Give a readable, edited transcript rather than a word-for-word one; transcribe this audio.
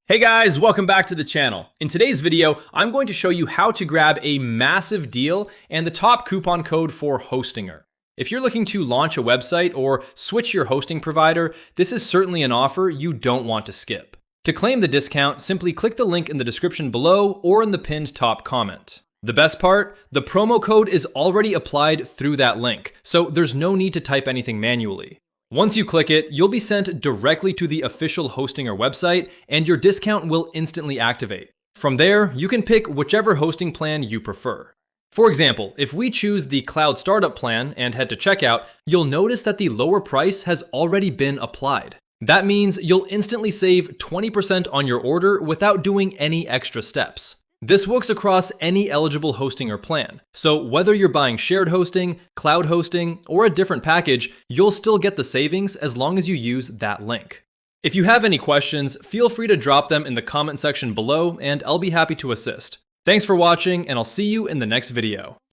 Hey guys, welcome back to the channel. In today's video, I'm going to show you how to grab a massive deal and the top coupon code for Hostinger. If you're looking to launch a website or switch your hosting provider, this is certainly an offer you don't want to skip. To claim the discount, simply click the link in the description below or in the pinned top comment. The best part, the promo code is already applied through that link, so there's no need to type anything manually. Once you click it, you'll be sent directly to the official Hostinger website, and your discount will instantly activate. From there, you can pick whichever hosting plan you prefer. For example, if we choose the Cloud Startup plan and head to checkout, you'll notice that the lower price has already been applied. That means you'll instantly save 20% on your order without doing any extra steps. This works across any eligible Hostinger plan, so whether you're buying shared hosting, cloud hosting, or a different package, you'll still get the savings as long as you use that link. If you have any questions, feel free to drop them in the comment section below and I'll be happy to assist. Thanks for watching, and I'll see you in the next video.